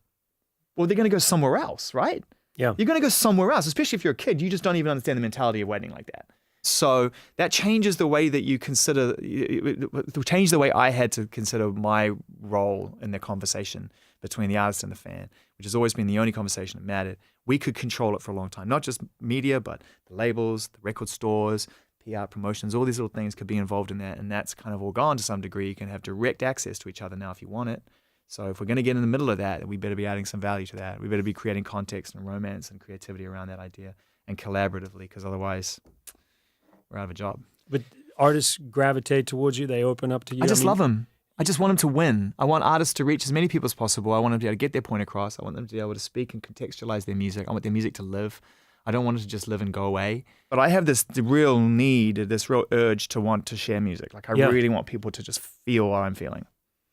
well, they're going to go somewhere else, right? Yeah. You're going to go somewhere else, especially if you're a kid. You just don't even understand the mentality of waiting like that. So that changes the way that you consider, it changed the way I had to consider my role in the conversation between the artist and the fan, which has always been the only conversation that mattered. We could control it for a long time, not just media, but the labels, the record stores, PR promotions, all these little things could be involved in that. And that's kind of all gone to some degree. You can have direct access to each other now if you want it. So if we're going to get in the middle of that, we better be adding some value to that. We better be creating context and romance and creativity around that idea and collaboratively, because otherwise we're out of a job. But artists gravitate towards you. They open up to you. I just love them. I just want them to win. I want artists to reach as many people as possible. I want them to be able to get their point across. I want them to be able to speak and contextualize their music. I want their music to live. I don't want it to just live and go away. But I have this real need, this real urge to want to share music. Like I really want people to just feel what I'm feeling.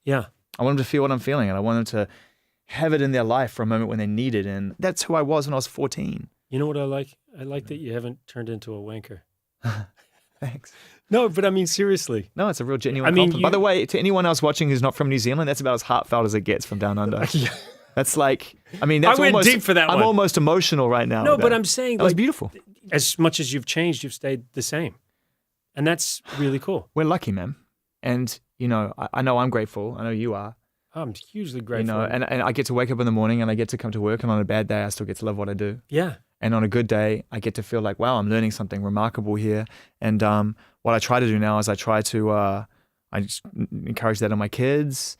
Yeah. I want them to feel what I'm feeling, and I want them to have it in their life for a moment when they need it. And that's who I was when I was 14. You know what I like? I like that you haven't turned into a wanker. Thanks. No, but I mean, seriously. No, it's a real genuine compliment. By the way, to anyone else watching who's not from New Zealand, that's about as heartfelt as it gets from down under. That's like, I mean, that's I went almost, deep for that I'm one. almost emotional right now. No, but I'm saying that was beautiful. As much as you've changed, you've stayed the same. And that's really cool. We're lucky, man. And, I know I'm grateful. I know you are. I'm hugely grateful. And I get to wake up in the morning and I get to come to work, and on a bad day, I still get to love what I do. Yeah. And on a good day, I get to feel like, wow, I'm learning something remarkable here. And what I try to do now is I try to, I just encourage that in my kids,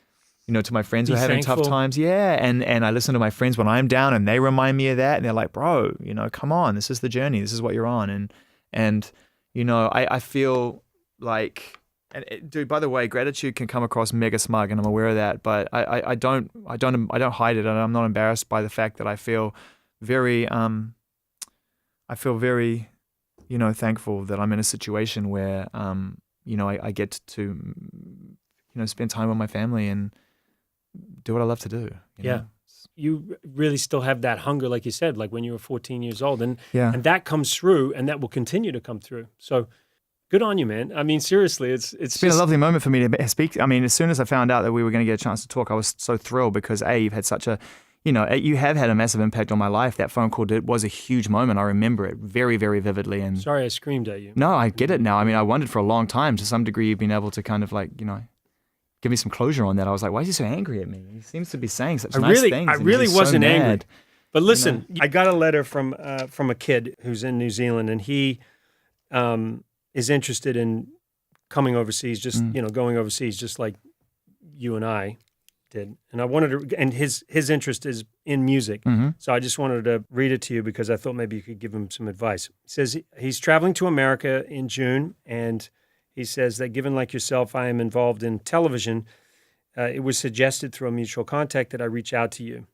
to my friends who are having tough times. Yeah. And I listen to my friends when I'm down and they remind me of that. And they're like, bro, come on, this is the journey. This is what you're on. And I feel like, dude, by the way, gratitude can come across mega smug, and I'm aware of that, but I don't hide it. And I'm not embarrassed by the fact that I feel very, thankful that I'm in a situation where, I get to, spend time with my family and do what I love to do. You know? You really still have that hunger, like you said, like when you were 14 years old, and that comes through, and that will continue to come through. So good on you, man. I mean, seriously, it's been a lovely moment for me to speak. I mean, as soon as I found out that we were going to get a chance to talk, I was so thrilled because you've had such a, you have had a massive impact on my life. That phone call was a huge moment. I remember it very, very vividly. And sorry I screamed at you. No, I get it now. I mean, I wondered for a long time, to some degree, you've been able to kind of like, give me some closure on that. I was like, why is he so angry at me? He seems to be saying such nice things. I really wasn't angry. But listen, I got a letter from a kid who's in New Zealand, and he is interested in coming overseas, just going overseas, just like you and I did. And I wanted to, and his interest is in music, so I just wanted to read it to you because I thought maybe you could give him some advice. He says he's traveling to America in June, and he says that given like yourself, I am involved in television. It was suggested through a mutual contact that I reach out to you.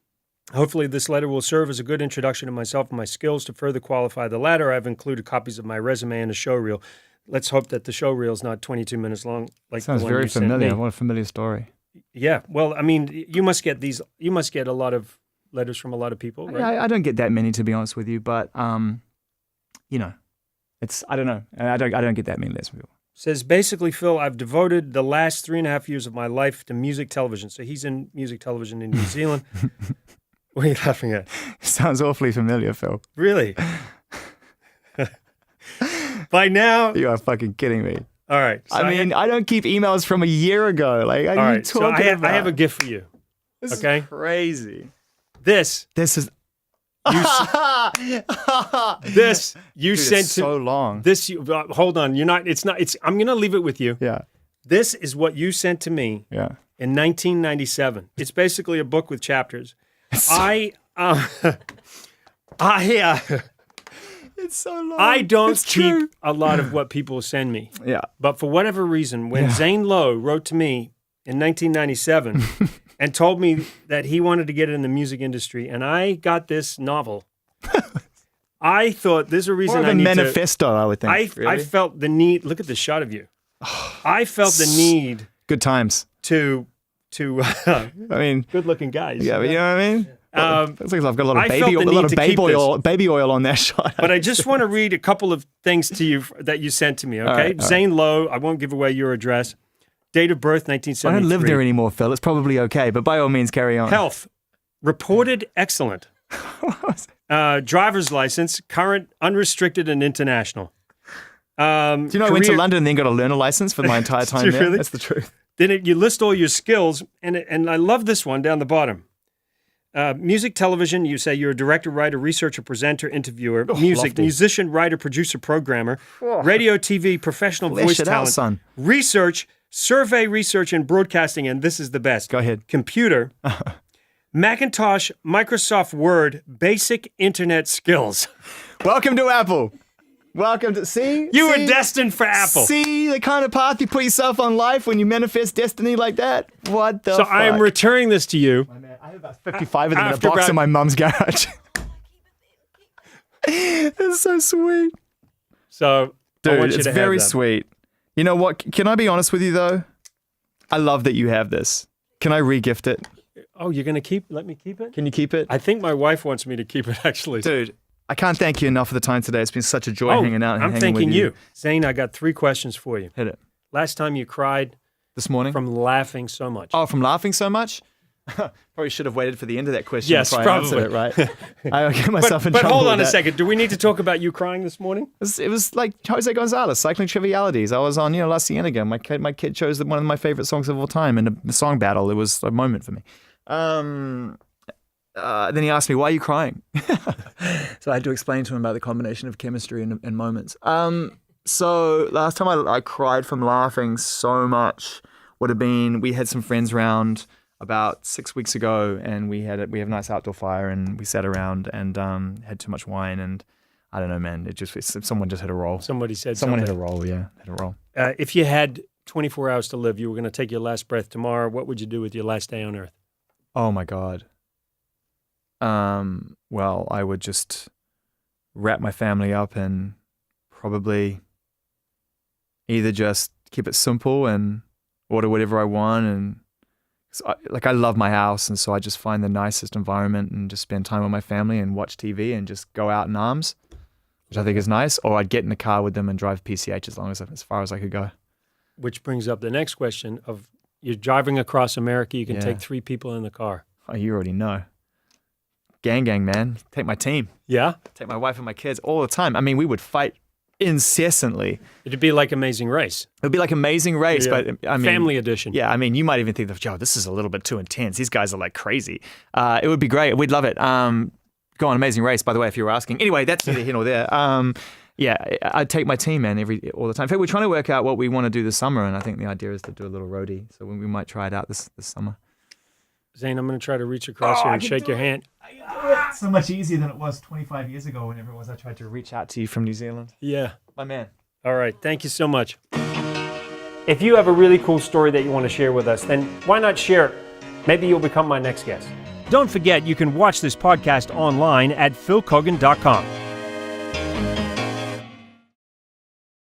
Hopefully this letter will serve as a good introduction to myself and my skills. To further qualify the latter, I've included copies of my resume and a show reel. Let's hope that the show reel is not 22 minutes long. Like Sounds the one very you sent familiar. me. What a familiar story. Yeah. Well, I mean, you must get a lot of letters from a lot of people, right? Yeah, I don't get that many, to be honest with you, but it's, I don't know. I don't get that many letters from people. Says, basically, Phil, I've devoted the last 3.5 years of my life to music television. So he's in music television in New Zealand. What are you laughing at? Sounds awfully familiar, Phil. Really? By now? You are fucking kidding me. All right. So I don't keep emails from a year ago. Like, all right. So I have a gift for you. This okay? is crazy. This is... this you Dude, sent it's so long. This hold on. You're not. It's not. It's. I'm gonna leave it with you. Yeah. This is what you sent to me. Yeah. In 1997. It's basically a book with chapters. It's so long. I don't It's keep true. a lot of what people send me. Yeah. But for whatever reason, when Zane Lowe wrote to me in 1997 and told me that he wanted to get in the music industry, and I got this novel, I thought there's a reason More of I a need manifesto, I would think. I felt the need. Look at the shot of you. I felt the need. Good times. To I mean, good-looking guys. Yeah, but you know what I mean. Looks like I've got a lot of I felt the need to keep baby oil on that shot. But I just want to read a couple of things to you that you sent to me. Okay, right, Zane Lowe. I won't give away your address. Date of birth 1973. I don't live there anymore, Phil. It's probably okay, but by all means, carry on. Health reported excellent. Driver's license current, unrestricted, and international. Do you know I went to London and then got a learner license for my entire time there? Really? That's the truth. Then you list all your skills, and I love this one down the bottom. Music, television, you say you're a director, writer, researcher, presenter, interviewer. Music, lofty. musician, writer, producer, programmer. Radio, TV, professional voice it out, talent. son. Research, survey research, and broadcasting, and this is the best. Go ahead. Computer, Macintosh, Microsoft Word, basic internet skills. Welcome to Apple. Welcome to You were destined for Apple. See the kind of path you put yourself on life when you manifest destiny like that? What the fuck? I am returning this to you. I have about 55 of them in a After box about- in my mum's garage. That's so sweet. So, I want Dude, you it's to very have them. sweet. You know what? Can I be honest with you, though? I love that you have this. Can I re-gift it? Oh, you're going to let me keep it? Can you keep it? I think my wife wants me to keep it, actually. Dude, I can't thank you enough for the time today. It's been such a joy hanging out and I'm hanging thanking with you. Zane, I got 3 questions for you. Hit it. Last time you cried This morning? from laughing so much. Oh, from laughing so much? Probably should have waited for the end of that question Yes, before I probably. answered it, right? I get myself in but trouble hold with on a that. second. Do we need to talk about you crying this morning? It was like Jose Gonzalez, Cycling Trivialities. I was on, La Cienega. My kid chose one of my favorite songs of all time in a song battle. It was a moment for me. Then he asked me, why are you crying? So I had to explain to him about the combination of chemistry and moments. So last time I cried from laughing so much would have been, we had some friends round about 6 weeks ago, and we have a nice outdoor fire, and we sat around and had too much wine, and I don't know, man. Someone just hit a roll. Somebody said Someone something. hit a roll, yeah, hit a roll. If you had 24 hours to live, you were going to take your last breath tomorrow, what would you do with your last day on Earth? Oh my God. Well, I would just wrap my family up and probably either just keep it simple and order whatever I want, and I love my house, and so I just find the nicest environment and just spend time with my family and watch TV and just go out in arms, which I think is nice. Or I'd get in the car with them and drive PCH as far as I could go. Which brings up the next question of, you're driving across America, you can Yeah. take 3 people in the car. Oh, you already know. Gang, man. Take my team. Yeah? Take my wife and my kids all the time. I mean, we would fight incessantly. It'd be like Amazing Race. It would be like Amazing Race, Yeah. but I mean, Family edition. Yeah, I mean, you might even think that, Joe, this is a little bit too intense. These guys are like crazy. It would be great. We'd love it. go on Amazing Race, by the way, if you were asking. Anyway, that's neither here nor there. Yeah, I take my team, man, all the time. In fact, we're trying to work out what we want to do this summer, and I think the idea is to do a little roadie. So we might try it out this summer. Zane, I'm going to try to reach across here and shake your hand. It's so much easier than it was 25 years ago whenever it was I tried to reach out to you from New Zealand. Yeah. My man. All right. Thank you so much. If you have a really cool story that you want to share with us, then why not share it? Maybe you'll become my next guest. Don't forget, you can watch this podcast online at philkeoghan.com.